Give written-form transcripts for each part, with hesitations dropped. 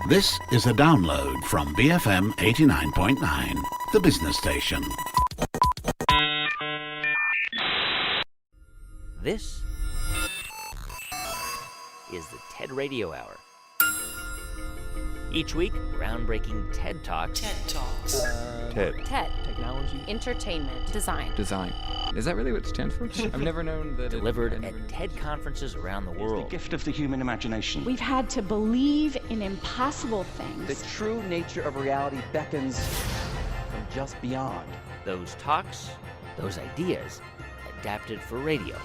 This is a download from BFM 89.9, the business station. This is the TED Radio Hour. Each week, groundbreaking TED Talks. TED Talks. TED. Technology. Entertainment. Design. Is that really what it stands for? I've never known that. Delivered at TED conferences around the world. The gift of the human imagination. We've had to believe in impossible things. The true nature of reality beckons from just beyond. Those talks, those ideas, adapted for radio.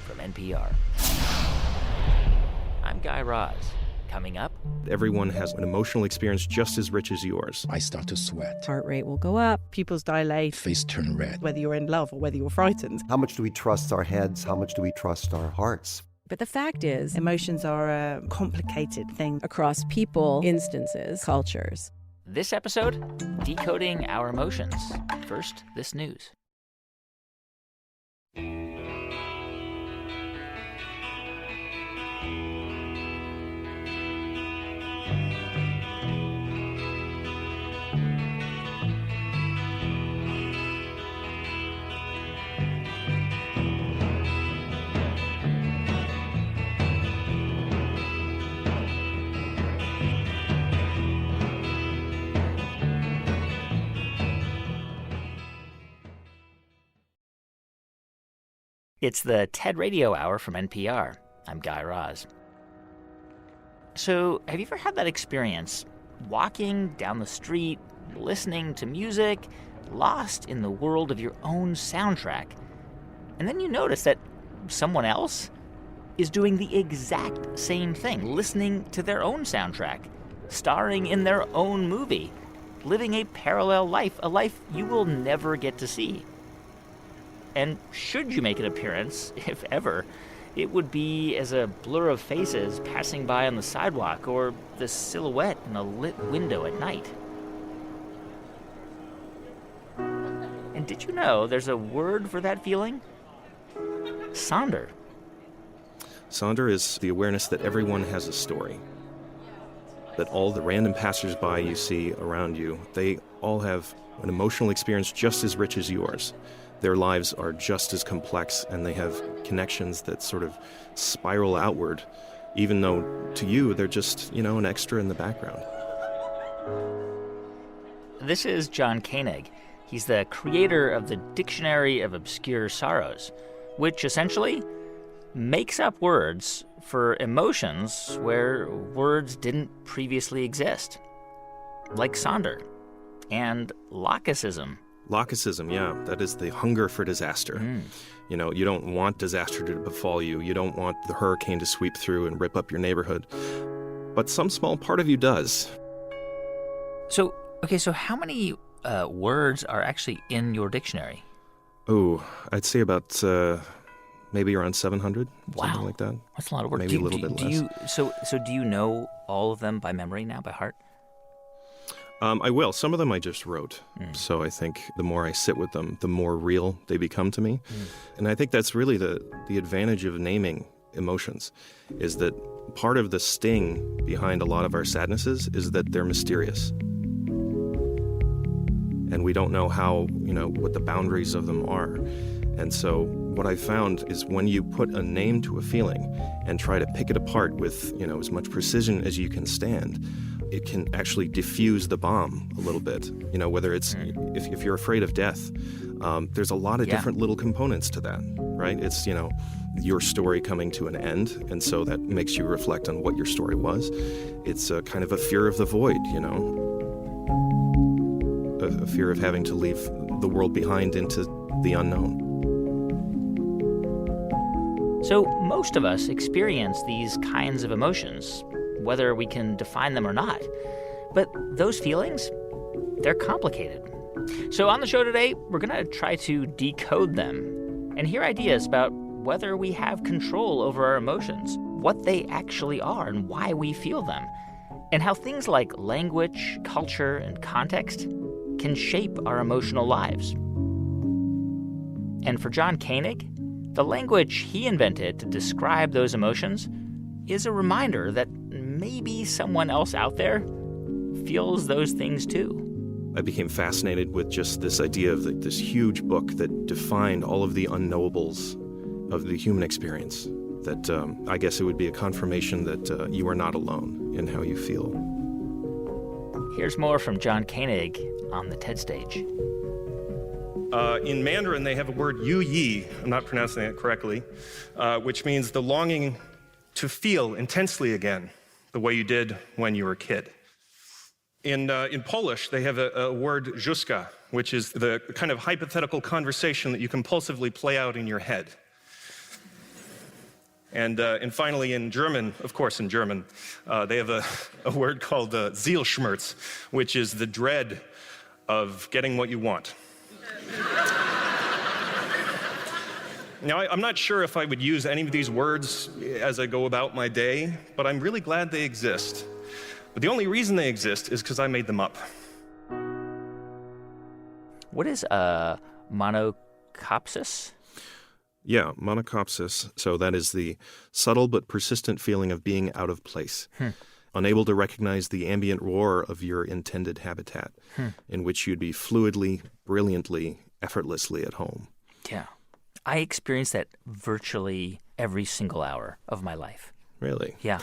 From NPR. I'm Guy Raz. Coming up, everyone has an emotional experience just as rich as yours. I start to sweat. Heart rate will go up. Pupils dilate. Face turn red. Whether you're in love or whether you're frightened. How much do we trust our heads? How much do we trust our hearts? But the fact is, emotions are a complicated thing across people, instances, cultures. This episode, decoding our emotions. First, this news. It's the TED Radio Hour from NPR. I'm Guy Raz. So, have you ever had that experience? Walking down the street, listening to music, lost in the world of your own soundtrack. And then you notice that someone else is doing the exact same thing, listening to their own soundtrack, starring in their own movie, living a parallel life, a life you will never get to see. And should you make an appearance, if ever, it would be as a blur of faces passing by on the sidewalk or the silhouette in a lit window at night. And did you know there's a word for that feeling? Sonder. Sonder is the awareness that everyone has a story. That all the random passersby you see around you, they all have an emotional experience just as rich as yours. Their lives are just as complex, and they have connections that sort of spiral outward, even though to you they're just, an extra in the background. This is John Koenig. He's the creator of the Dictionary of Obscure Sorrows, which essentially makes up words for emotions where words didn't previously exist, like sonder and locucism. Locucism, yeah, that is the hunger for disaster. You don't want disaster to befall you. You don't want the hurricane to sweep through and rip up your neighborhood. But some small part of you does. So how many words are actually in your dictionary? Oh, I'd say about maybe around 700, something like that. That's a lot of words. Maybe a little bit less. So do you know all of them by memory now, by heart? I will. Some of them I just wrote. So I think the more I sit with them, the more real they become to me. And I think that's really the advantage of naming emotions, is that part of the sting behind a lot of our sadnesses is that they're mysterious. And we don't know how, what the boundaries of them are. And so what I found is when you put a name to a feeling and try to pick it apart with, as much precision as you can stand, it can actually diffuse the bomb a little bit. Whether it's, if you're afraid of death, there's a lot of different little components to that, right? It's, your story coming to an end, and so that makes you reflect on what your story was. It's a kind of a fear of the void, a fear of having to leave the world behind into the unknown. So most of us experience these kinds of emotions, whether we can define them or not. But those feelings, they're complicated. So on the show today, we're going to try to decode them and hear ideas about whether we have control over our emotions, what they actually are and why we feel them, and how things like language, culture, and context can shape our emotional lives. And for John Koenig, the language he invented to describe those emotions is a reminder that maybe someone else out there feels those things too. I became fascinated with just this idea of this huge book that defined all of the unknowables of the human experience. That I guess it would be a confirmation that you are not alone in how you feel. Here's more from John Koenig on the TED stage. In Mandarin, they have a word yu yi, I'm not pronouncing it correctly, which means the longing to feel intensely again, the way you did when you were a kid. In Polish, they have a word juska, which is the kind of hypothetical conversation that you compulsively play out in your head. And finally, in German, of course in German, they have a word called Zielschmerz, which is the dread of getting what you want. Now, I'm not sure if I would use any of these words as I go about my day, but I'm really glad they exist. But the only reason they exist is because I made them up. What is monocopsis? Yeah, monocopsis. So that is the subtle but persistent feeling of being out of place, unable to recognize the ambient roar of your intended habitat, in which you'd be fluidly, brilliantly, effortlessly at home. Yeah. I experience that virtually every single hour of my life. Really? Yeah.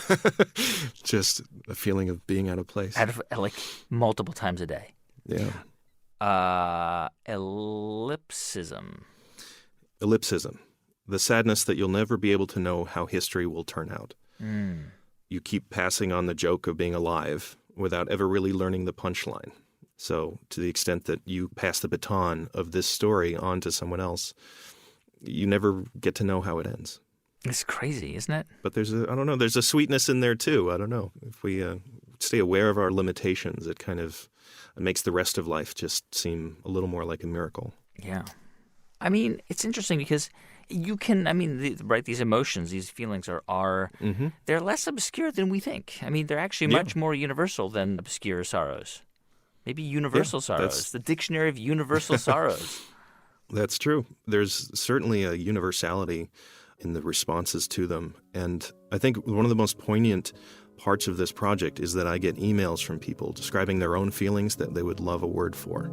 Just a feeling of being out of place. Like multiple times a day. Yeah. Ellipsism. Ellipsism. The sadness that you'll never be able to know how history will turn out. You keep passing on the joke of being alive without ever really learning the punchline. So to the extent that you pass the baton of this story on to someone else, you never get to know how it ends. It's crazy, isn't it? But there's a sweetness in there too. I don't know. If we stay aware of our limitations, it kind of makes the rest of life just seem a little more like a miracle. Yeah. I mean, it's interesting because you can, these emotions, these feelings are they're less obscure than we think. I mean, they're actually much more universal than obscure sorrows. Maybe universal sorrows, the dictionary of universal sorrows. That's true. There's certainly a universality in the responses to them. And I think one of the most poignant parts of this project is that I get emails from people describing their own feelings that they would love a word for.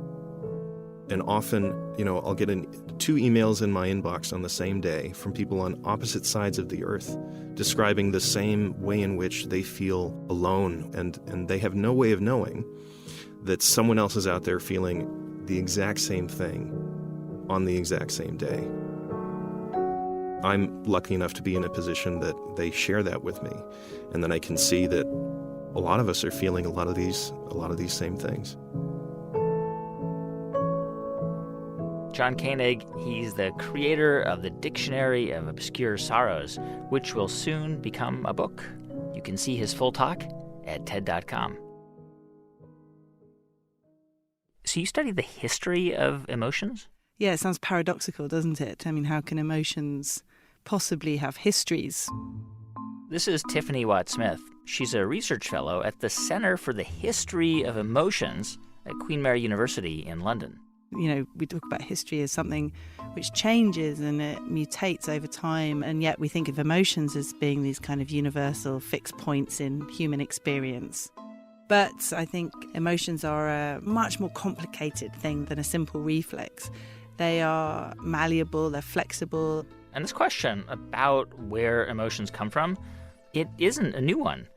And often, I'll get 2 emails in my inbox on the same day from people on opposite sides of the earth describing the same way in which they feel alone, and they have no way of knowing that someone else is out there feeling the exact same thing on the exact same day. I'm lucky enough to be in a position that they share that with me, and then I can see that a lot of us are feeling a lot of these same things. John Koenig, he's the creator of the Dictionary of Obscure Sorrows, which will soon become a book. You can see his full talk at TED.com. So you study the history of emotions? Yeah, it sounds paradoxical, doesn't it? I mean, how can emotions possibly have histories? This is Tiffany Watt-Smith. She's a research fellow at the Center for the History of Emotions at Queen Mary University in London. We talk about history as something which changes and it mutates over time, and yet we think of emotions as being these kind of universal fixed points in human experience. But I think emotions are a much more complicated thing than a simple reflex. They are malleable, they're flexible. And this question about where emotions come from, it isn't a new one.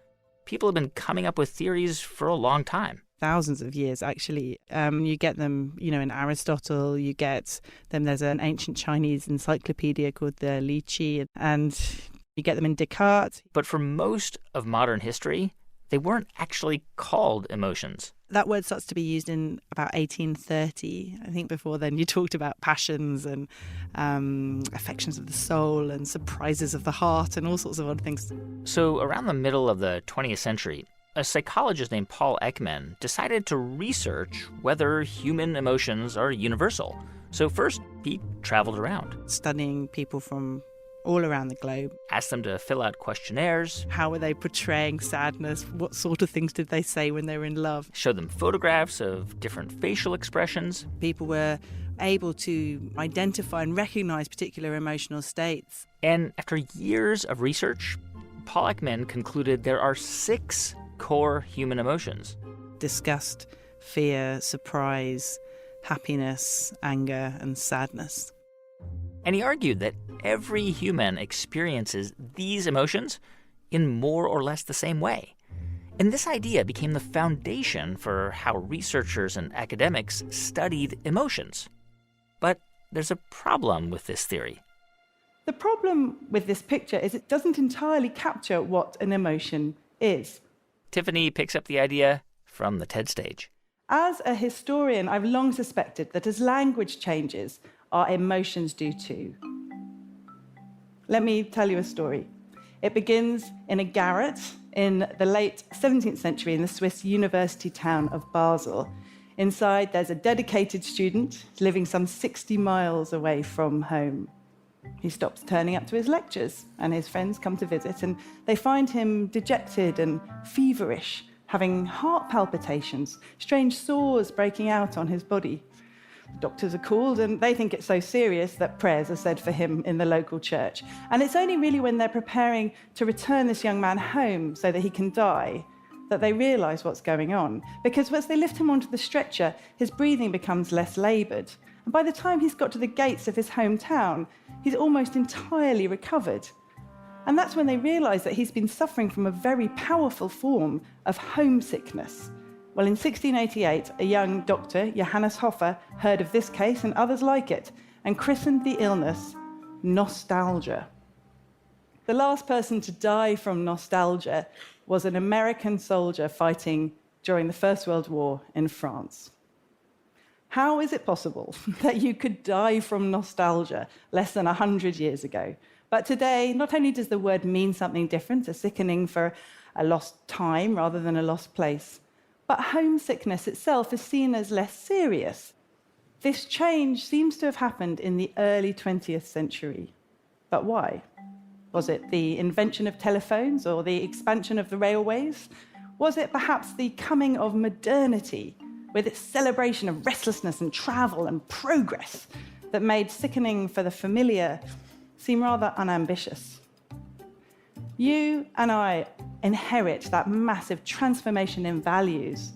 People have been coming up with theories for a long time. Thousands of years, actually. You get them, in Aristotle, you get them, there's an ancient Chinese encyclopedia called the Li Qi, and you get them in Descartes. But for most of modern history, they weren't actually called emotions. That word starts to be used in about 1830. I think before then you talked about passions and affections of the soul and surprises of the heart and all sorts of odd things. So around the middle of the 20th century, a psychologist named Paul Ekman decided to research whether human emotions are universal. So first, he traveled around, studying people from all around the globe. Asked them to fill out questionnaires. How were they portraying sadness? What sort of things did they say when they were in love? Showed them photographs of different facial expressions. People were able to identify and recognize particular emotional states. And after years of research, Paul Ekman concluded there are 6 core human emotions. Disgust, fear, surprise, happiness, anger, and sadness. And he argued that every human experiences these emotions in more or less the same way. And this idea became the foundation for how researchers and academics studied emotions. But there's a problem with this theory. The problem with this picture is it doesn't entirely capture what an emotion is. Tiffany picks up the idea from the TED stage. As a historian, I've long suspected that as language changes, our emotions do too. Let me tell you a story. It begins in a garret in the late 17th century in the Swiss university town of Basel. Inside, there's a dedicated student living some 60 miles away from home. He stops turning up to his lectures, and his friends come to visit, and they find him dejected and feverish, having heart palpitations, strange sores breaking out on his body. The doctors are called, and they think it's so serious that prayers are said for him in the local church. And it's only really when they're preparing to return this young man home so that he can die that they realise what's going on. Because once they lift him onto the stretcher, his breathing becomes less laboured. And by the time he's got to the gates of his hometown, he's almost entirely recovered. And that's when they realise that he's been suffering from a very powerful form of homesickness. Well, in 1688, a young doctor, Johannes Hofer, heard of this case and others like it, and christened the illness nostalgia. The last person to die from nostalgia was an American soldier fighting during the First World War in France. How is it possible that you could die from nostalgia less than 100 years ago? But today, not only does the word mean something different, a sickening for a lost time rather than a lost place, but homesickness itself is seen as less serious. This change seems to have happened in the early 20th century. But why? Was it the invention of telephones or the expansion of the railways? Was it perhaps the coming of modernity with its celebration of restlessness and travel and progress that made sickening for the familiar seem rather unambitious? You and I inherit that massive transformation in values,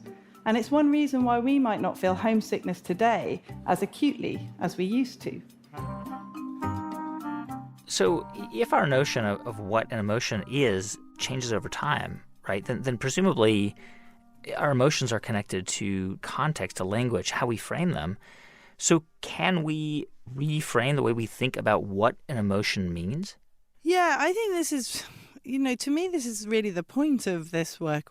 and it's one reason why we might not feel homesickness today as acutely as we used to. So if our notion of what an emotion is changes over time, right, then presumably our emotions are connected to context, to language, how we frame them. So can we reframe the way we think about what an emotion means? Yeah, I think this is, to me, this is really the point of this work.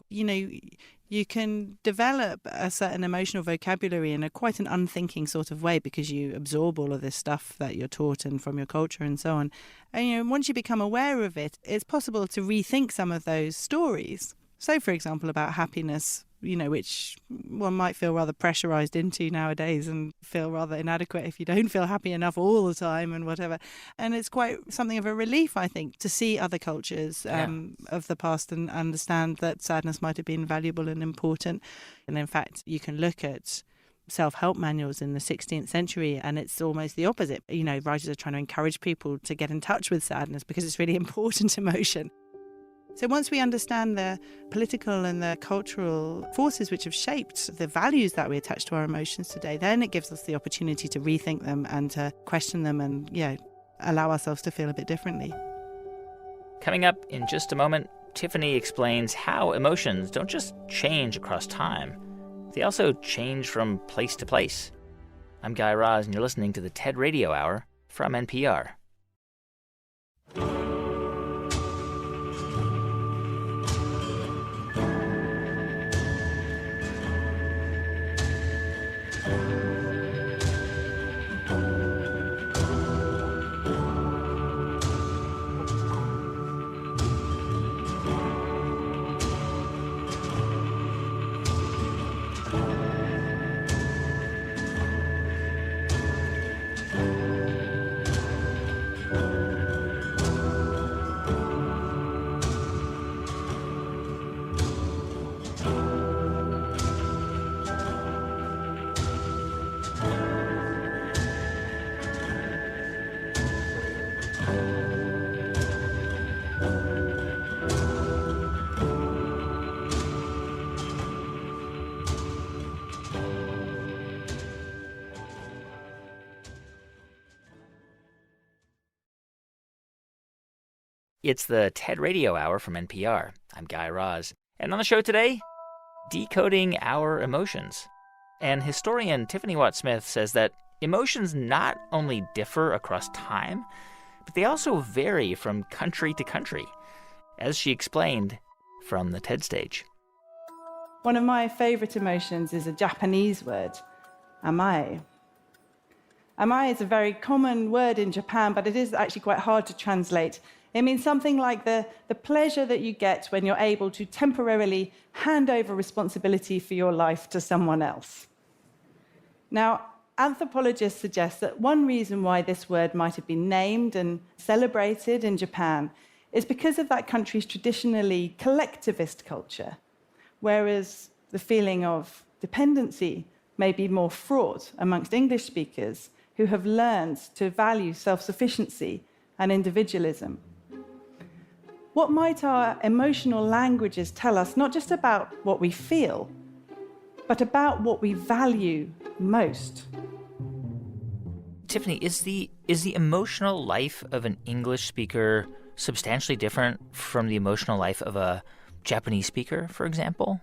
You can develop a certain emotional vocabulary in quite an unthinking sort of way because you absorb all of this stuff that you're taught and from your culture and so on. And once you become aware of it, it's possible to rethink some of those stories. So, for example, about happiness, which one might feel rather pressurized into nowadays and feel rather inadequate if you don't feel happy enough all the time and whatever. And it's quite something of a relief, I think, to see other cultures of the past and understand that sadness might have been valuable and important. And in fact, you can look at self-help manuals in the 16th century and it's almost the opposite. Writers are trying to encourage people to get in touch with sadness because it's really important emotion. So once we understand the political and the cultural forces which have shaped the values that we attach to our emotions today, then it gives us the opportunity to rethink them and to question them and, allow ourselves to feel a bit differently. Coming up in just a moment, Tiffany explains how emotions don't just change across time. They also change from place to place. I'm Guy Raz, and you're listening to the TED Radio Hour from NPR. It's the TED Radio Hour from NPR. I'm Guy Raz. And on the show today, decoding our emotions. And historian Tiffany Watt-Smith says that emotions not only differ across time, but they also vary from country to country, as she explained from the TED stage. One of my favorite emotions is a Japanese word, amae. Amae is a very common word in Japan, but it is actually quite hard to translate. It means something like the pleasure that you get when you're able to temporarily hand over responsibility for your life to someone else. Now, anthropologists suggest that one reason why this word might have been named and celebrated in Japan is because of that country's traditionally collectivist culture, whereas the feeling of dependency may be more fraught amongst English speakers who have learned to value self-sufficiency and individualism. What might our emotional languages tell us, not just about what we feel, but about what we value most? Tiffany, is the emotional life of an English speaker substantially different from the emotional life of a Japanese speaker, for example?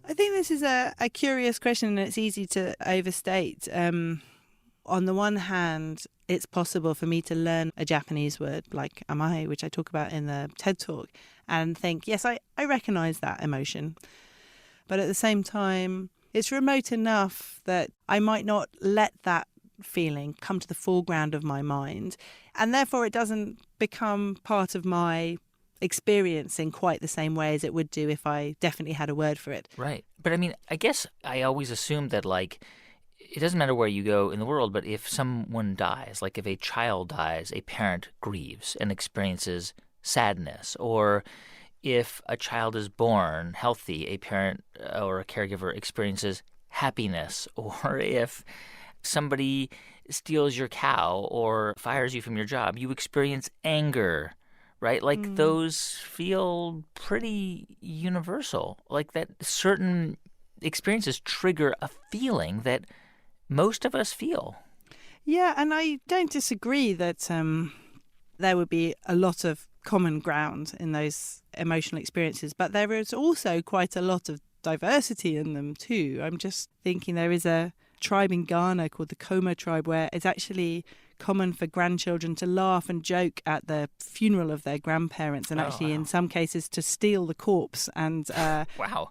I think this is a curious question, and it's easy to overstate. On the one hand, it's possible for me to learn a Japanese word like amae, which I talk about in the TED Talk, and think, yes, I recognize that emotion. But at the same time, it's remote enough that I might not let that feeling come to the foreground of my mind, and therefore it doesn't become part of my experience in quite the same way as it would do if I definitely had a word for it. Right. But I mean, I guess I always assumed that, like, it doesn't matter where you go in the world, but if someone dies, like if a child dies, a parent grieves and experiences sadness. Or if a child is born healthy, a parent or a caregiver experiences happiness. Or if somebody steals your cow or fires you from your job, you experience anger, right? Like those feel pretty universal. Like that certain experiences trigger a feeling that most of us feel. Yeah, and I don't disagree that there would be a lot of common ground in those emotional experiences, but there is also quite a lot of diversity in them too. I'm just thinking there is a tribe in Ghana called the Koma tribe where it's actually common for grandchildren to laugh and joke at the funeral of their grandparents, and in some cases to steal the corpse and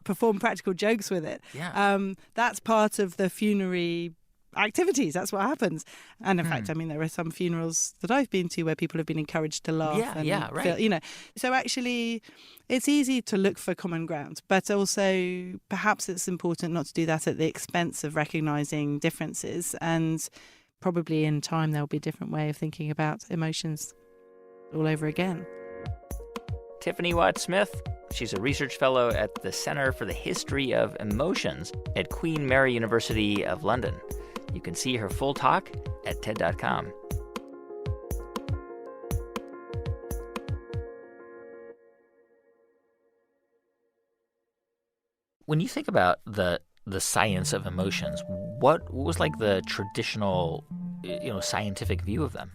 perform practical jokes with it. Yeah. That's part of the funerary activities. That's what happens. And in fact, I mean, there are some funerals that I've been to where people have been encouraged to laugh. Right. So actually, it's easy to look for common ground, but also perhaps it's important not to do that at the expense of recognizing differences. And probably in time, there'll be a different way of thinking about emotions all over again. Tiffany Watt-Smith. She's a research fellow at the Center for the History of Emotions at Queen Mary University of London. You can see her full talk at TED.com. When you think about the science of emotions, what was like the traditional, scientific view of them?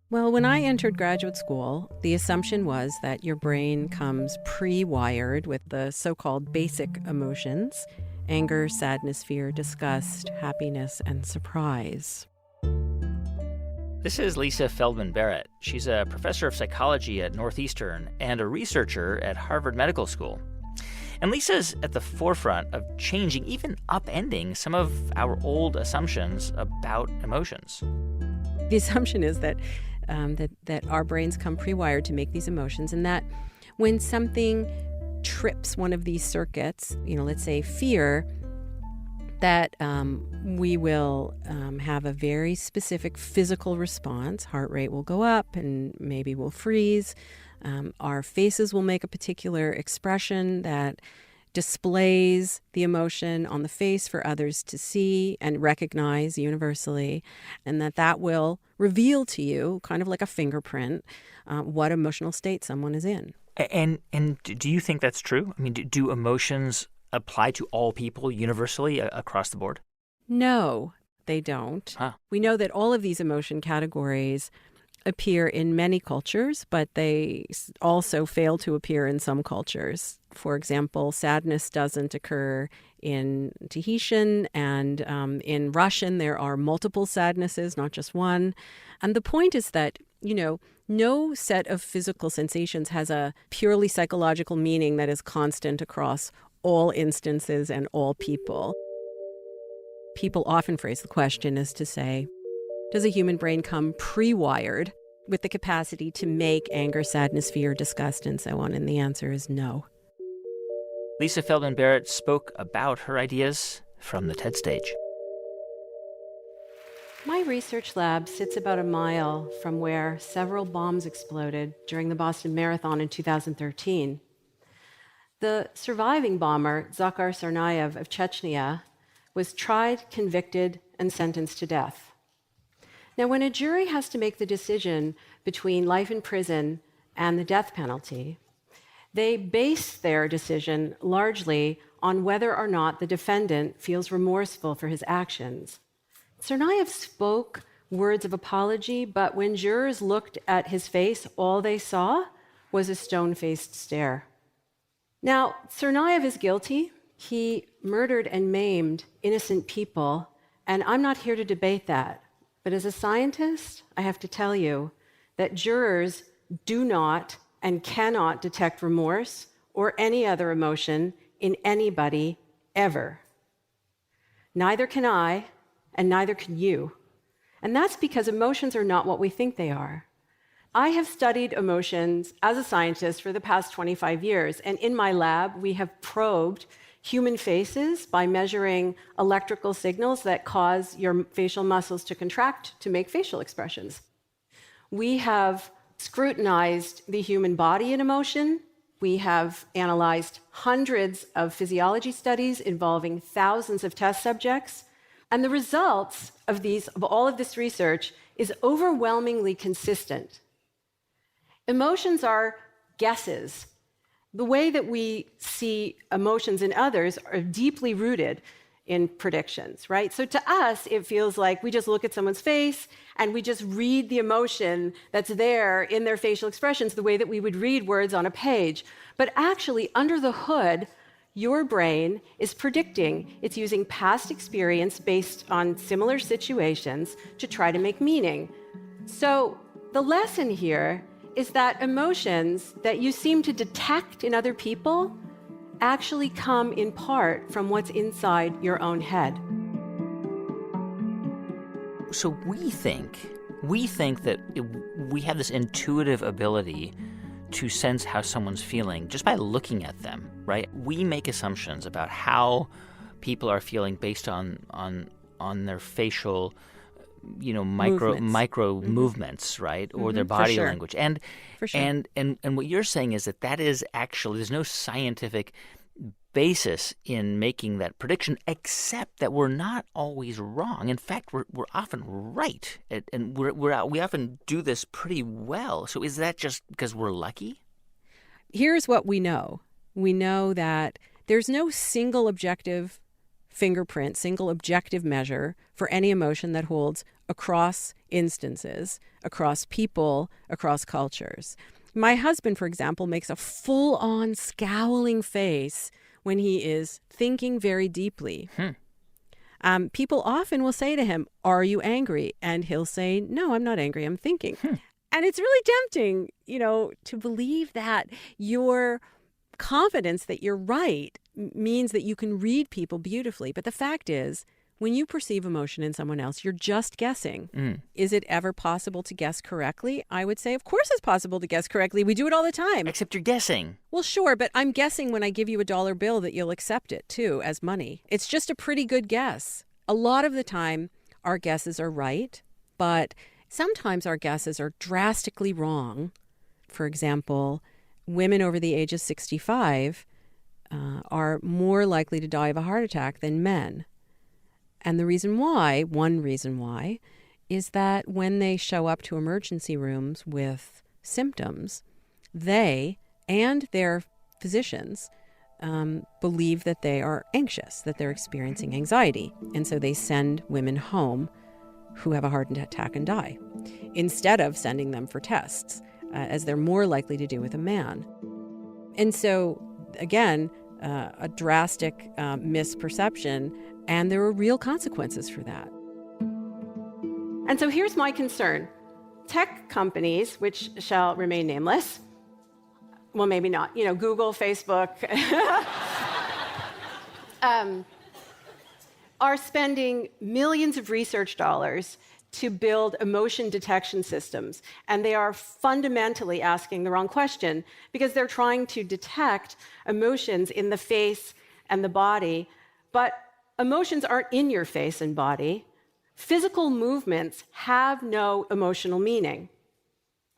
Well, when I entered graduate school, the assumption was that your brain comes pre-wired with the so-called basic emotions: anger, sadness, fear, disgust, happiness, and surprise. This is Lisa Feldman Barrett. She's a professor of psychology at Northeastern and a researcher at Harvard Medical School. And Lisa's at the forefront of changing, even upending, some of our old assumptions about emotions. The assumption is that that our brains come pre-wired to make these emotions, and that when something trips one of these circuits, let's say fear, that we will have a very specific physical response. Heart rate will go up and maybe we'll freeze. Our faces will make a particular expression that displays the emotion on the face for others to see and recognize universally, and that will reveal to you, kind of like a fingerprint, what emotional state someone is in. And do you think that's true? I mean, do emotions apply to all people universally across the board? No, they don't. Huh. We know that all of these emotion categories appear in many cultures, but they also fail to appear in some cultures. For example, sadness doesn't occur in Tahitian, and in Russian there are multiple sadnesses, not just one. And the point is that, no set of physical sensations has a purely psychological meaning that is constant across all instances and all people. People often phrase the question as to say, does a human brain come pre-wired with the capacity to make anger, sadness, fear, disgust, and so on? And the answer is no. Lisa Feldman Barrett spoke about her ideas from the TED stage. My research lab sits about a mile from where several bombs exploded during the Boston Marathon in 2013. The surviving bomber, Zakhar Tsarnaev of Chechnya, was tried, convicted, and sentenced to death. Now, when a jury has to make the decision between life in prison and the death penalty, they base their decision largely on whether or not the defendant feels remorseful for his actions. Tsarnaev spoke words of apology, but when jurors looked at his face, all they saw was a stone-faced stare. Now, Tsarnaev is guilty. He murdered and maimed innocent people, and I'm not here to debate that. But as a scientist, I have to tell you that jurors do not and cannot detect remorse or any other emotion in anybody ever. Neither can I, and neither can you. And that's because emotions are not what we think they are. I have studied emotions as a scientist for the past 25 years, and in my lab, we have probed human faces by measuring electrical signals that cause your facial muscles to contract to make facial expressions. We have scrutinized the human body in emotion. We have analyzed hundreds of physiology studies involving thousands of test subjects. And the results of all of this research is overwhelmingly consistent. Emotions are guesses. The way that we see emotions in others are deeply rooted in predictions, right? So to us, it feels like we just look at someone's face and we just read the emotion that's there in their facial expressions the way that we would read words on a page. But actually, under the hood, your brain is predicting. It's using past experience based on similar situations to try to make meaning. So the lesson here is that emotions that you seem to detect in other people actually come in part from what's inside your own head. So we think that we have this intuitive ability to sense how someone's feeling just by looking at them, right? We make assumptions about how people are feeling based on their facial micro movements, right? Or their body language. And what you're saying is that is actually, there's no scientific basis in making that prediction, except that we're not always wrong. In fact, we're often right, and we often do this pretty well. So is that just because we're lucky? Here's what we know. We know that there's no single objective fingerprint, single objective measure for any emotion that holds across instances, across people, across cultures. My husband, for example, makes a full-on scowling face when he is thinking very deeply. People often will say to him, "Are you angry?" And he'll say, "No, I'm not angry, I'm thinking." And it's really tempting, to believe that your confidence that you're right means that you can read people beautifully. But the fact is, when you perceive emotion in someone else, you're just guessing. Is it ever possible to guess correctly? I would say, of course it's possible to guess correctly. We do it all the time. Except you're guessing. Well, sure, but I'm guessing when I give you a dollar bill that you'll accept it, too, as money. It's just a pretty good guess. A lot of the time, our guesses are right, but sometimes our guesses are drastically wrong. For example, women over the age of 65 are more likely to die of a heart attack than men. And the reason why, one reason why, is that when they show up to emergency rooms with symptoms, they and their physicians believe that they are anxious, that they're experiencing anxiety. And so they send women home who have a heart attack and die. instead of sending them for tests, as they're more likely to do with a man. And so, again, a drastic misperception, and there are real consequences for that. And so here's my concern. Tech companies, which shall remain nameless, well, maybe not, Google, Facebook, are spending millions of research dollars to build emotion detection systems. And they are fundamentally asking the wrong question, because they're trying to detect emotions in the face and the body. But emotions aren't in your face and body. Physical movements have no emotional meaning.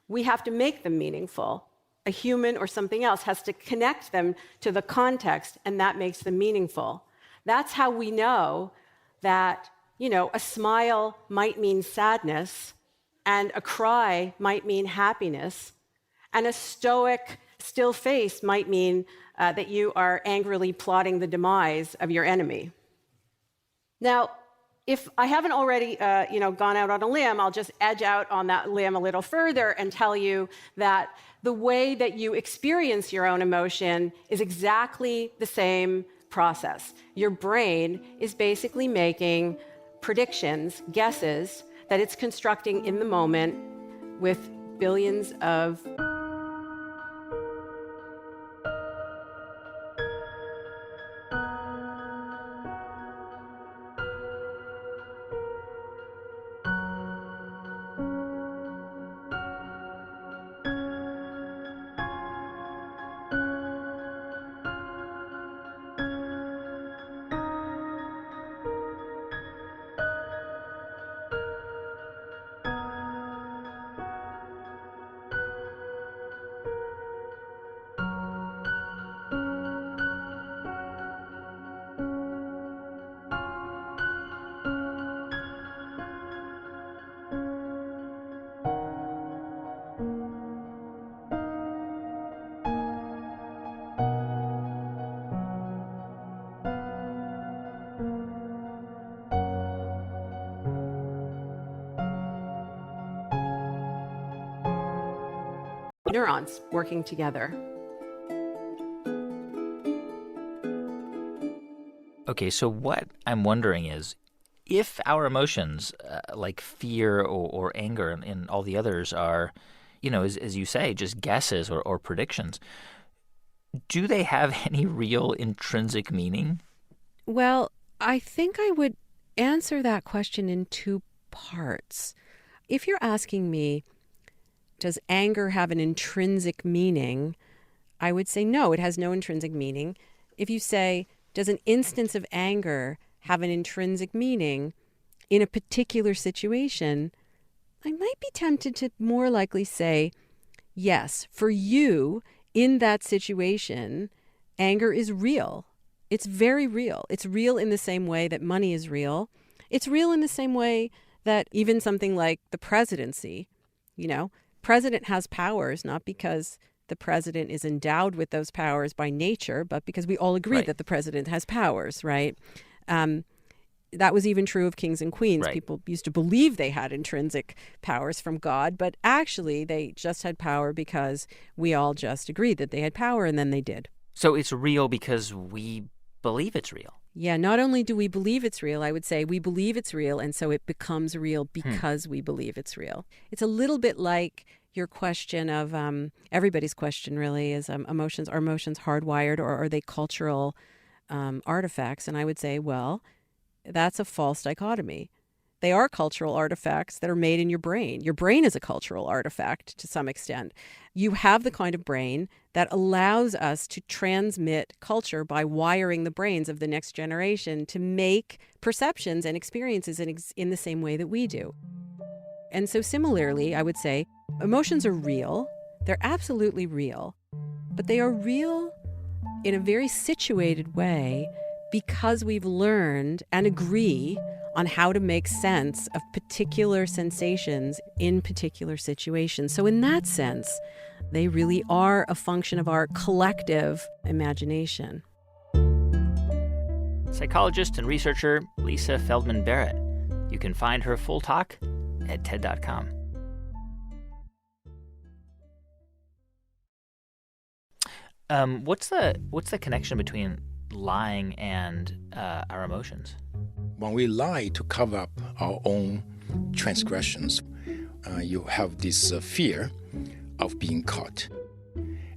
We have to make them meaningful. A human or something else has to connect them to the context, and that makes them meaningful. That's how we know that, a smile might mean sadness, and a cry might mean happiness, and a stoic, still face might mean that you are angrily plotting the demise of your enemy. Now, if I haven't already, gone out on a limb, I'll just edge out on that limb a little further and tell you that the way that you experience your own emotion is exactly the same process. Your brain is basically making predictions, guesses, that it's constructing in the moment with billions of neurons working together. Okay, so what I'm wondering is, if our emotions, like fear or anger and all the others are, as you say, just guesses or predictions, do they have any real intrinsic meaning? Well, I think I would answer that question in two parts. If you're asking me, does anger have an intrinsic meaning? I would say no, it has no intrinsic meaning. If you say, does an instance of anger have an intrinsic meaning in a particular situation, I might be tempted to more likely say, yes, for you in that situation, anger is real. It's very real. It's real in the same way that money is real. It's real in the same way that even something like the presidency, president has powers, not because the president is endowed with those powers by nature, but because we all agree that the president has powers, right? That was even true of kings and queens. Right. People used to believe they had intrinsic powers from God, but actually they just had power because we all just agreed that they had power, and then they did. So it's real because we believe it's real. Yeah, not only do we believe it's real, I would say we believe it's real, and so it becomes real because we believe it's real. It's a little bit like your question of everybody's question, really, is emotions. Are emotions hardwired, or are they cultural artifacts? And I would say, well, that's a false dichotomy. They are cultural artifacts that are made in your brain. Your brain is a cultural artifact to some extent. You have the kind of brain that allows us to transmit culture by wiring the brains of the next generation to make perceptions and experiences in the same way that we do. And so similarly, I would say emotions are real. They're absolutely real. But they are real in a very situated way because we've learned and agree on how to make sense of particular sensations in particular situations. So in that sense, they really are a function of our collective imagination. Psychologist and researcher Lisa Feldman Barrett. You can find her full talk at TED.com. What's the connection between lying and our emotions? When we lie to cover up our own transgressions, you have this fear of being caught.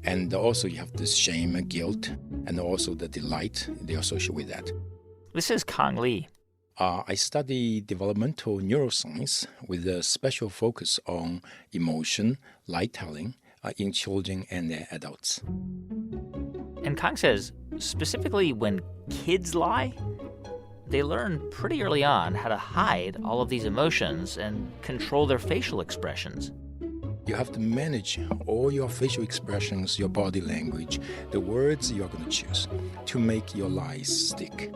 And also you have this shame and guilt, and also the delight they associate with that. This is Kang Lee. I study developmental neuroscience with a special focus on emotion, lie-telling in children and adults. And Kang says, specifically when kids lie, they learn pretty early on how to hide all of these emotions and control their facial expressions. You have to manage all your facial expressions, your body language, the words you're going to choose to make your lies stick.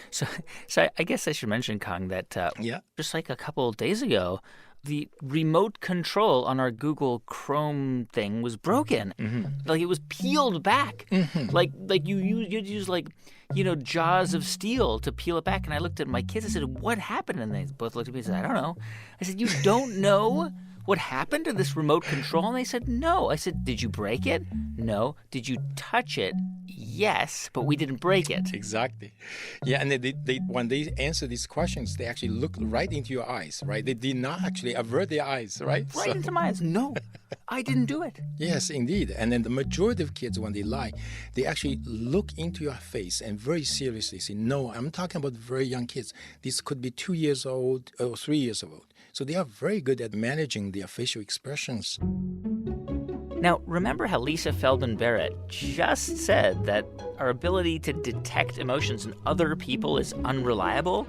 So I guess I should mention, Kang, that just like a couple of days ago, the remote control on our Google Chrome thing was broken. Like it was peeled back. Like you'd use jaws of steel to peel it back. And I looked at my kids. I said, "What happened?" And they both looked at me and said, "I don't know." I said, "You don't know what happened to this remote control?" And they said, "No." I said, "Did you break it?" "No." "Did you touch it?" "Yes, but we didn't break it." Exactly. Yeah, and they when they answer these questions, they actually look right into your eyes, right? They did not actually avert their eyes, right? Right into my eyes. "No, I didn't do it." Yes, indeed. And then the majority of kids, when they lie, they actually look into your face and very seriously say, "No." I'm talking about very young kids. These could be 2 years old or 3 years old. So they are very good at managing their facial expressions. Now, remember how Lisa Feldman Barrett just said that our ability to detect emotions in other people is unreliable?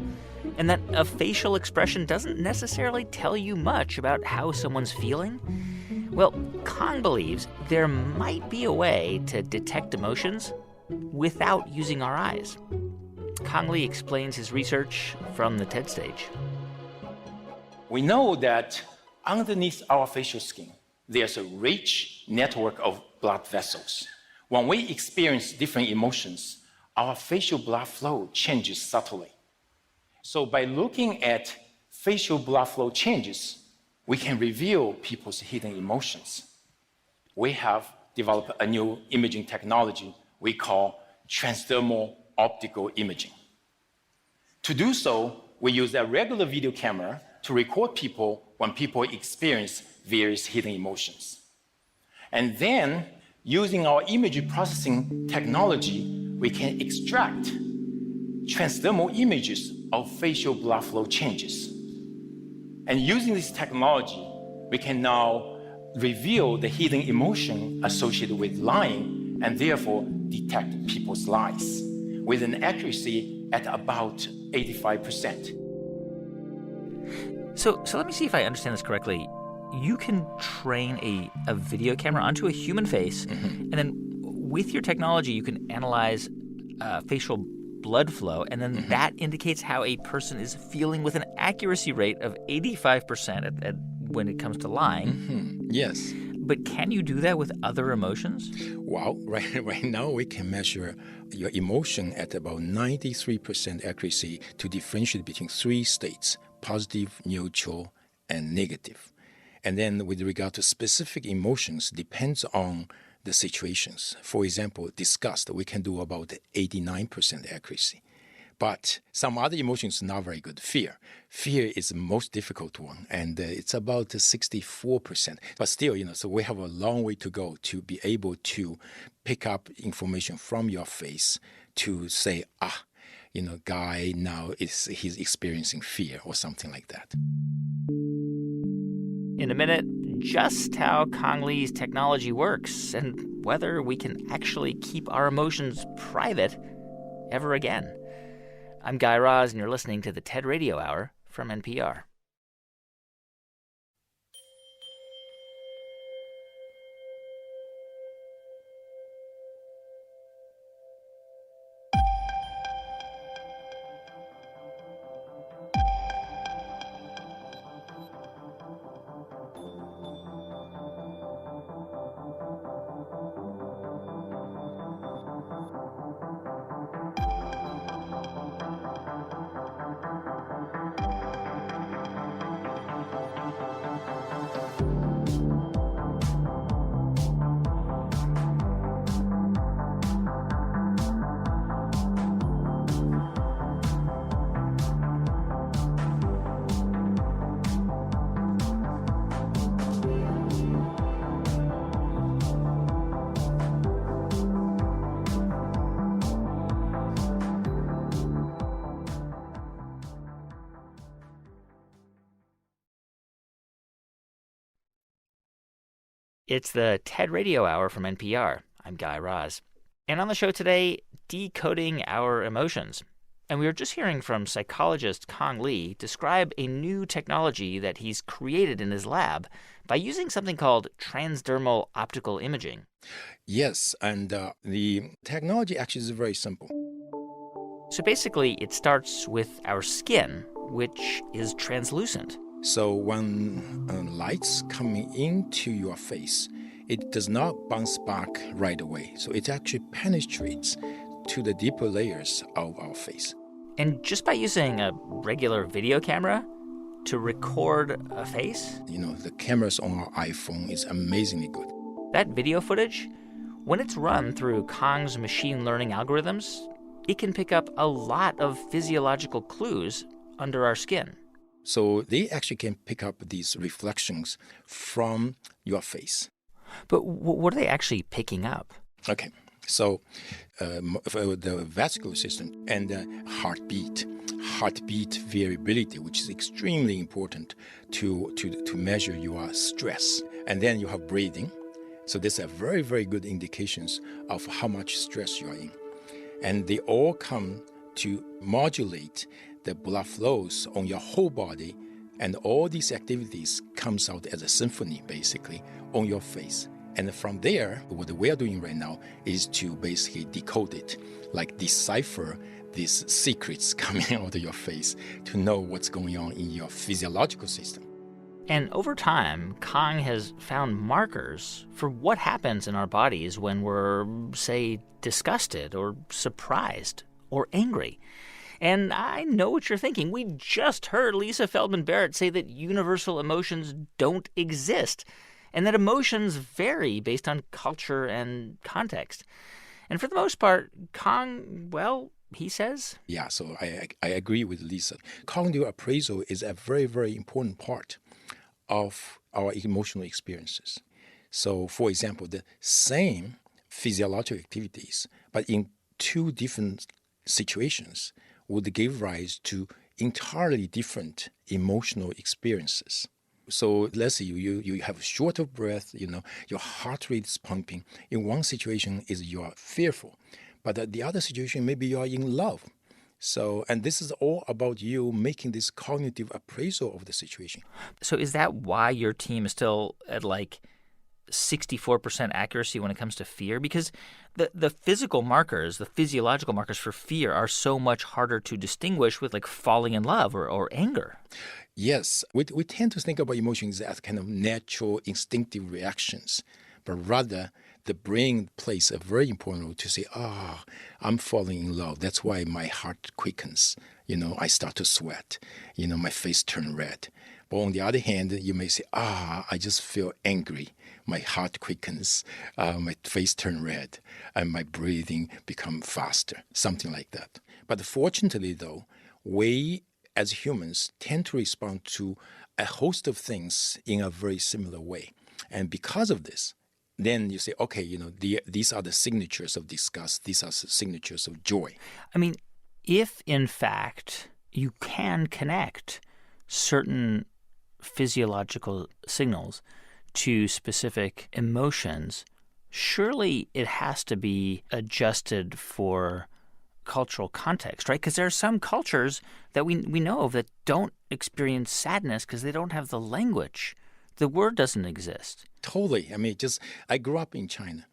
And that a facial expression doesn't necessarily tell you much about how someone's feeling? Well, Kang believes there might be a way to detect emotions without using our eyes. Kang Lee explains his research from the TED stage. We know that underneath our facial skin, there's a rich network of blood vessels. When we experience different emotions, our facial blood flow changes subtly. So by looking at facial blood flow changes, we can reveal people's hidden emotions. We have developed a new imaging technology we call transdermal optical imaging. To do so, we use a regular video camera to record people when people experience various hidden emotions. And then, using our image processing technology, we can extract transdermal images of facial blood flow changes. And using this technology, we can now reveal the hidden emotion associated with lying and therefore detect people's lies with an accuracy at about 85%. So let me see if I understand this correctly. You can train a video camera onto a human face, and then with your technology, you can analyze facial blood flow, and then that indicates how a person is feeling with an accuracy rate of 85% when it comes to lying. Yes. But can you do that with other emotions? Well, right now we can measure your emotion at about 93% accuracy to differentiate between 3 states: positive, neutral, and negative. And then with regard to specific emotions, depends on the situations. For example, disgust, we can do about 89% accuracy. But some other emotions not very good. Fear is the most difficult one, and it's about 64%. But still, so we have a long way to go to be able to pick up information from your face to say, guy now he's experiencing fear or something like that. In a minute, just how Kang Lee's technology works and whether we can actually keep our emotions private ever again. I'm Guy Raz, and you're listening to the TED Radio Hour from NPR. It's the TED Radio Hour from NPR. I'm Guy Raz. And on the show today, decoding our emotions. And we were just hearing from psychologist Kong Lee describe a new technology that he's created in his lab by using something called transdermal optical imaging. Yes, and the technology actually is very simple. So basically, it starts with our skin, which is translucent. So when light's coming into your face, it does not bounce back right away. So it actually penetrates to the deeper layers of our face. And just by using a regular video camera to record a face? The cameras on our iPhone is amazingly good. That video footage, when it's run through Kong's machine learning algorithms, it can pick up a lot of physiological clues under our skin. So they actually can pick up these reflections from your face. But what are they actually picking up? Okay, so the vascular system and heartbeat variability, which is extremely important to measure your stress. And then you have breathing. So these are very, very good indications of how much stress you are in. And they all come to modulate the blood flows on your whole body, and all these activities comes out as a symphony, basically, on your face. And from there, what we are doing right now is to basically decode it, like decipher these secrets coming out of your face to know what's going on in your physiological system. And over time, Kong has found markers for what happens in our bodies when we're, say, disgusted or surprised or angry. And I know what you're thinking. We just heard Lisa Feldman Barrett say that universal emotions don't exist and that emotions vary based on culture and context. And for the most part, Kong, well, he says... Yeah, so I agree with Lisa. Cognitive appraisal is a very, very important part of our emotional experiences. So, for example, the same physiological activities, but in two different situations, would give rise to entirely different emotional experiences. So let's say you have short of breath, your heart rate is pumping. In one situation is you are fearful, but the other situation maybe you are in love. So, and this is all about you making this cognitive appraisal of the situation. So is that why your team is still at 64% accuracy when it comes to fear? Because the physical markers, the physiological markers for fear are so much harder to distinguish with falling in love or anger. Yes, we tend to think about emotions as kind of natural instinctive reactions, but rather the brain plays a very important role to say, I'm falling in love. That's why my heart quickens. I start to sweat. My face turns red. But on the other hand, you may say, I just feel angry. My heart quickens, my face turns red, and my breathing becomes faster, something like that. But fortunately, though, we as humans tend to respond to a host of things in a very similar way. And because of this, then you say, okay, these are the signatures of disgust, these are the signatures of joy. I mean, if in fact you can connect certain physiological signals to specific emotions, surely it has to be adjusted for cultural context, right? Because there are some cultures that we know of that don't experience sadness because they don't have the language. The word doesn't exist. Totally. I grew up in China.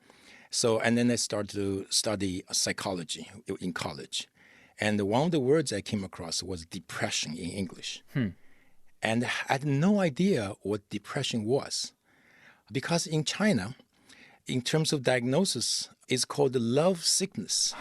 So, and then I started to study psychology in college. And one of the words I came across was depression in English. And I had no idea what depression was. Because in China, in terms of diagnosis, it's called love sickness.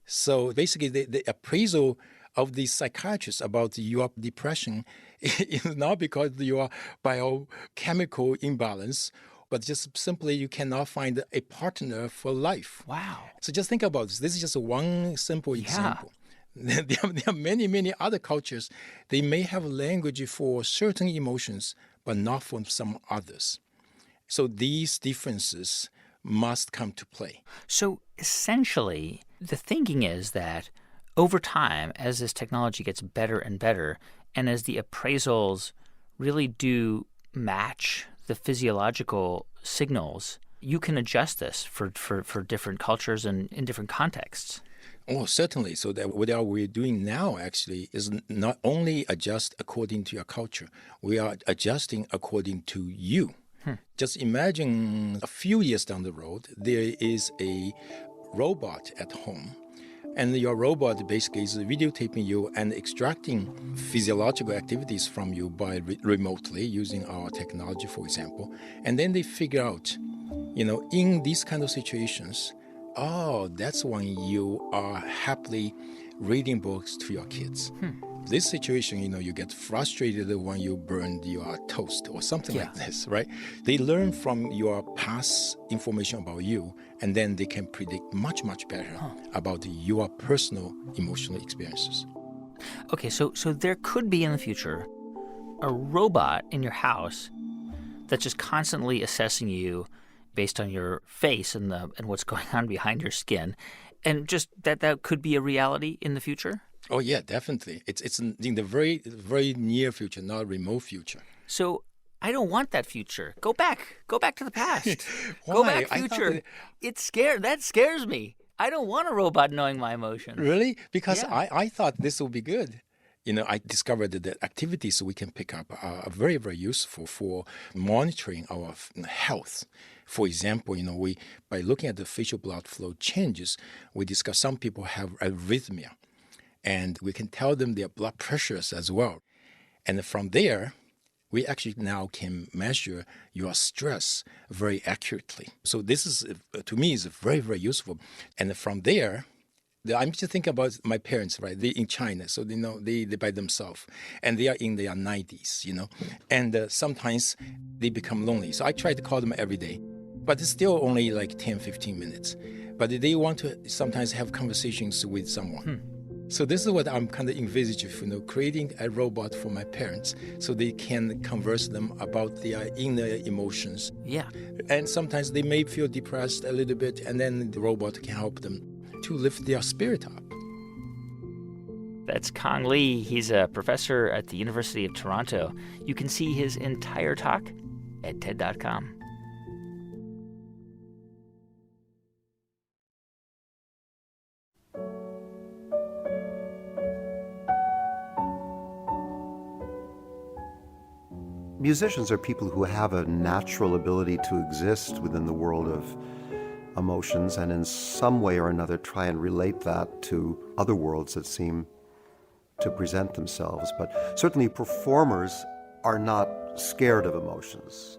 So basically, the appraisal of the psychiatrists about your depression is not because you are biochemical imbalance, but just simply you cannot find a partner for life. Wow. So just think about this. This is just one simple example. There are many, many other cultures. They may have language for certain emotions, but not for some others. So these differences must come to play. So essentially, the thinking is that over time, as this technology gets better and better, and as the appraisals really do match the physiological signals, you can adjust this for different cultures and in different contexts. Oh, certainly. So that what we're doing now actually is not only adjust according to your culture, we are adjusting according to you. Just imagine a few years down the road, there is a robot at home, and your robot basically is videotaping you and extracting physiological activities from you by remotely using our technology, for example. And then they figure out, in these kind of situations, oh, that's when you are happily reading books to your kids. This situation, you get frustrated when you burn your toast or something like this, right? They learn from your past information about you, and then they can predict much, much better about your personal emotional experiences. Okay, so there could be in the future a robot in your house that's just constantly assessing you based on your face and what's going on behind your skin, and just that could be a reality in the future? Oh yeah, definitely. It's in the very, very near future, not remote future. So I don't want that future. Go back to the past. Why? Go back, future. That scares me. I don't want a robot knowing my emotions. Really? Because I thought this would be good. I discovered that activities we can pick up are very, very useful for monitoring our health. For example, by looking at the facial blood flow changes, we discover some people have arrhythmia, and we can tell them their blood pressures as well. And from there, we actually now can measure your stress very accurately. So this is, to me, is very, very useful. And from there, I'm just thinking about my parents, right? They're in China, so they by themselves, and they are in their 90s, and sometimes they become lonely. So I try to call them every day, but it's still only like 10, 15 minutes. But they want to sometimes have conversations with someone. So this is what I'm kind of envisaging, creating a robot for my parents so they can converse them about their inner emotions. Yeah. And sometimes they may feel depressed a little bit, and then the robot can help them to lift their spirit up. That's Kong Lee. He's a professor at the University of Toronto. You can see his entire talk at TED.com. Musicians are people who have a natural ability to exist within the world of emotions and in some way or another try and relate that to other worlds that seem to present themselves. But certainly performers are not scared of emotions,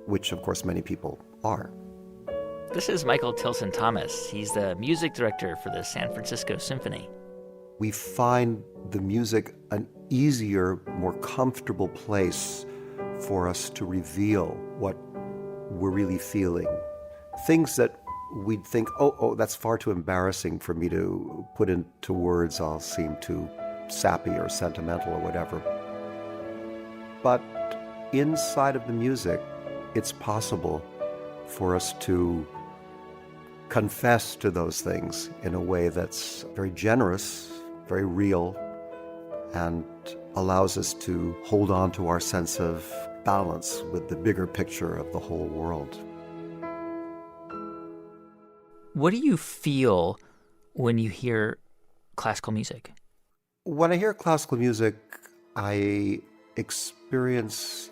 which of course many people are. This is Michael Tilson Thomas. He's the music director for the San Francisco Symphony. We find the music an easier, more comfortable place for us to reveal what we're really feeling. Things that we'd think, oh, that's far too embarrassing for me to put into words. I'll seem too sappy or sentimental or whatever. But inside of the music, it's possible for us to confess to those things in a way that's very generous, very real, and allows us to hold on to our sense of balance with the bigger picture of the whole world. What do you feel when you hear classical music? When I hear classical music, I experience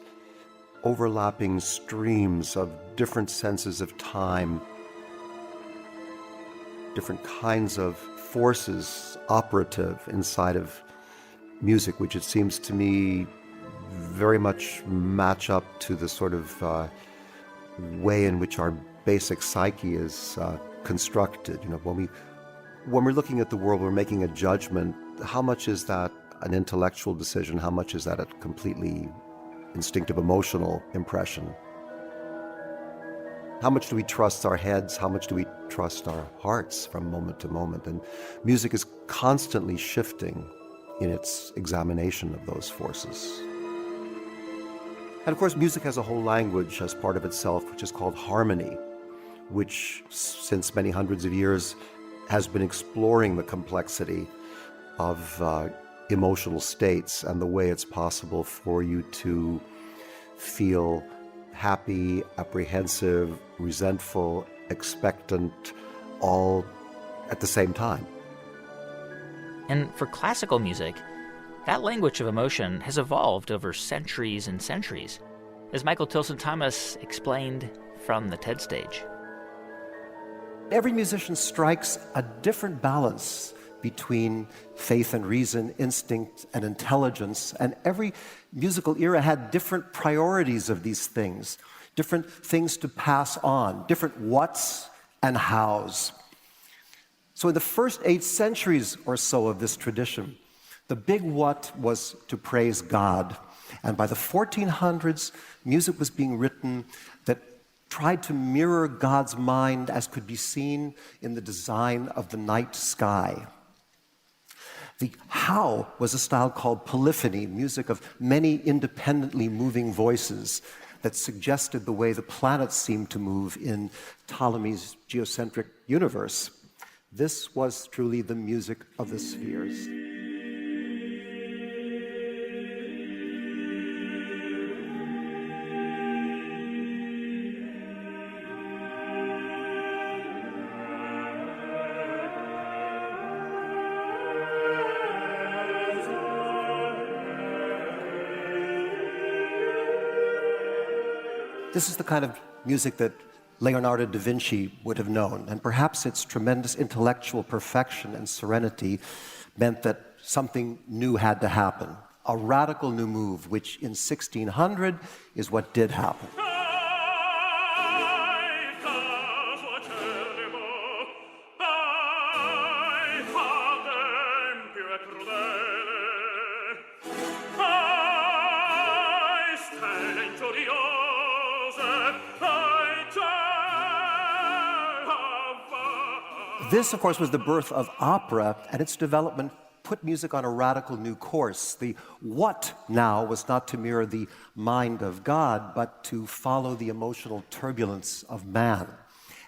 overlapping streams of different senses of time, different kinds of forces operative inside of music, which it seems to me very much match up to the sort of way in which our basic psyche is constructed. When we're looking at the world, we're making a judgment. How much is that an intellectual decision? How much is that a completely instinctive emotional impression? How much do we trust our heads? How much do we trust our hearts from moment to moment? And music is constantly shifting in its examination of those forces. And of course, music has a whole language as part of itself, which is called harmony, which since many hundreds of years has been exploring the complexity of emotional states and the way it's possible for you to feel happy, apprehensive, resentful, expectant, all at the same time. And for classical music, that language of emotion has evolved over centuries and centuries, as Michael Tilson Thomas explained from the TED stage. Every musician strikes a different balance between faith and reason, instinct and intelligence, and every musical era had different priorities of these things, different things to pass on, different whats and hows. So in the first 8 centuries or so of this tradition, the big what was to praise God. And by the 1400s, music was being written that tried to mirror God's mind as could be seen in the design of the night sky. The how was a style called polyphony, music of many independently moving voices that suggested the way the planets seemed to move in Ptolemy's geocentric universe. This was truly the music of the spheres. This is the kind of music that Leonardo da Vinci would have known, and perhaps its tremendous intellectual perfection and serenity meant that something new had to happen, a radical new move, which in 1600 is what did happen. This, of course, was the birth of opera, and its development put music on a radical new course. The what now was not to mirror the mind of God, but to follow the emotional turbulence of man.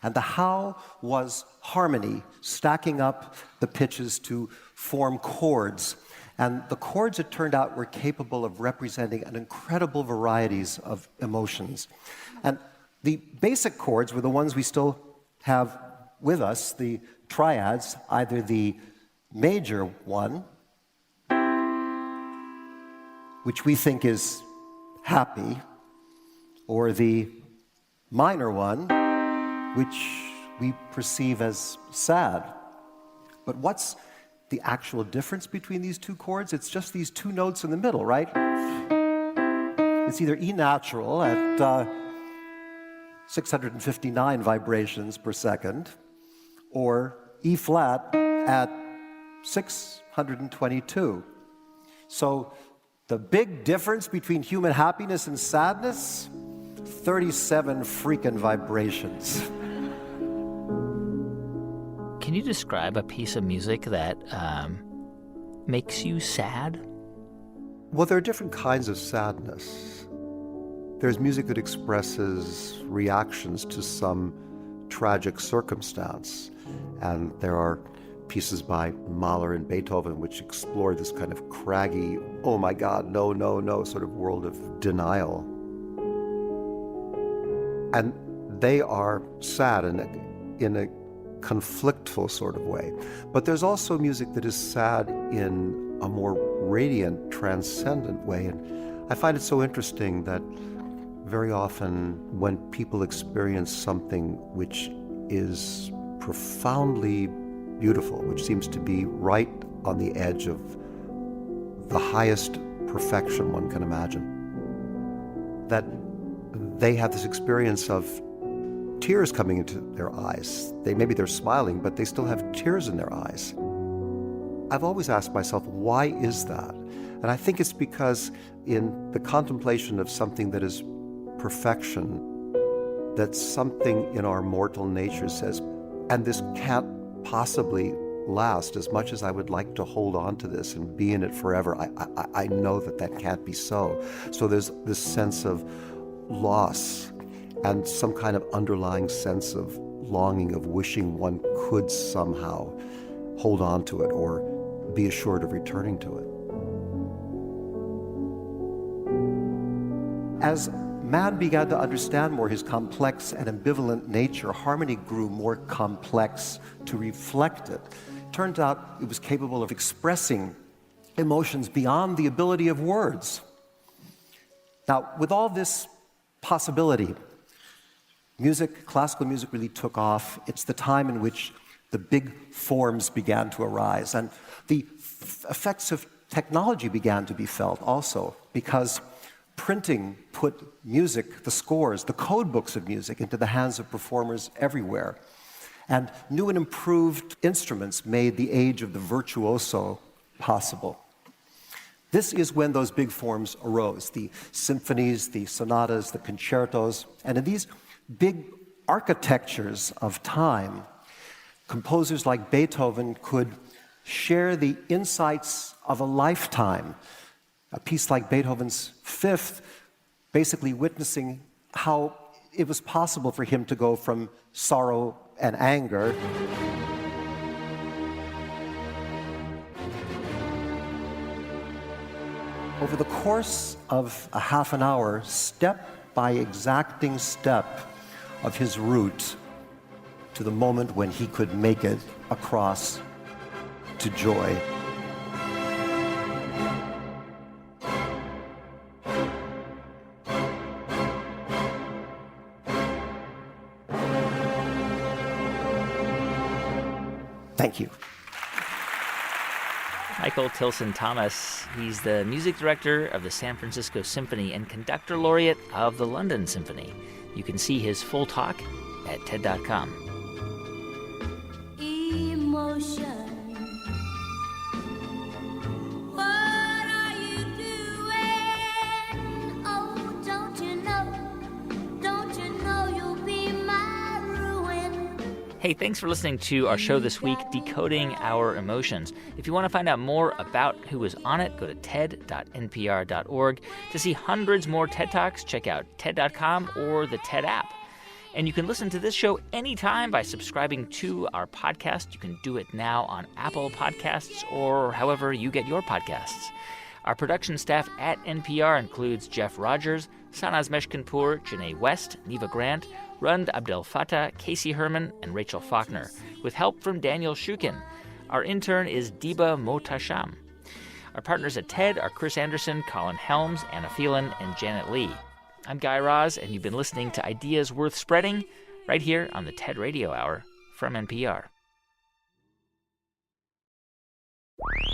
And the how was harmony, stacking up the pitches to form chords. And the chords, it turned out, were capable of representing an incredible varieties of emotions. And the basic chords were the ones we still have with us, the triads, either the major one, which we think is happy, or the minor one, which we perceive as sad. But what's the actual difference between these two chords? It's just these two notes in the middle, right? It's either E natural at 659 vibrations per second, or E flat at 622. So the big difference between human happiness and sadness, 37 freaking vibrations. Can you describe a piece of music that makes you sad? Well, there are different kinds of sadness. There's music that expresses reactions to some tragic circumstance. And there are pieces by Mahler and Beethoven which explore this kind of craggy, oh my God, no, no, no, sort of world of denial. And they are sad in a conflictful sort of way. But there's also music that is sad in a more radiant, transcendent way. And I find it so interesting that very often when people experience something which is profoundly beautiful, which seems to be right on the edge of the highest perfection one can imagine, that they have this experience of tears coming into their eyes. Maybe they're smiling, but they still have tears in their eyes. I've always asked myself, why is that? And I think it's because in the contemplation of something that is perfection, that something in our mortal nature says, and this can't possibly last. As much as I would like to hold on to this and be in it forever, I know that can't be so. So there's this sense of loss and some kind of underlying sense of longing, of wishing one could somehow hold on to it or be assured of returning to it. As man began to understand more his complex and ambivalent nature, harmony grew more complex to reflect it. Turned out it was capable of expressing emotions beyond the ability of words. Now, with all this possibility, classical music really took off. It's the time in which the big forms began to arise, and the effects of technology began to be felt also, because printing put music, the scores, the code books of music into the hands of performers everywhere. And new and improved instruments made the age of the virtuoso possible. This is when those big forms arose, the symphonies, the sonatas, the concertos, and in these big architectures of time, composers like Beethoven could share the insights of a lifetime. A piece like Beethoven's Fifth, basically witnessing how it was possible for him to go from sorrow and anger over the course of a half an hour, step by exacting step of his route to the moment when he could make it across to joy. Thank you. Michael Tilson Thomas, he's the music director of the San Francisco Symphony and conductor laureate of the London Symphony. You can see his full talk at TED.com. Emotion. Hey, thanks for listening to our show this week, Decoding Our Emotions. If you want to find out more about who was on it, go to TED.npr.org. To see hundreds more TED Talks, check out TED.com or the TED app. And you can listen to this show anytime by subscribing to our podcast. You can do it now on Apple Podcasts or however you get your podcasts. Our production staff at NPR includes Jeff Rogers, Sanaz Meshkinpour, Janae West, Neva Grant, Rund Abdel Fattah, Casey Herman, and Rachel Faulkner, with help from Daniel Shukin. Our intern is Diba Motasham. Our partners at TED are Chris Anderson, Colin Helms, Anna Phelan, and Janet Lee. I'm Guy Raz, and you've been listening to Ideas Worth Spreading right here on the TED Radio Hour from NPR.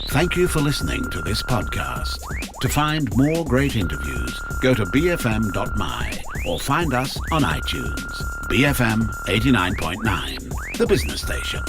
Thank you for listening to this podcast. To find more great interviews, go to bfm.my or find us on iTunes. BFM 89.9, the business station.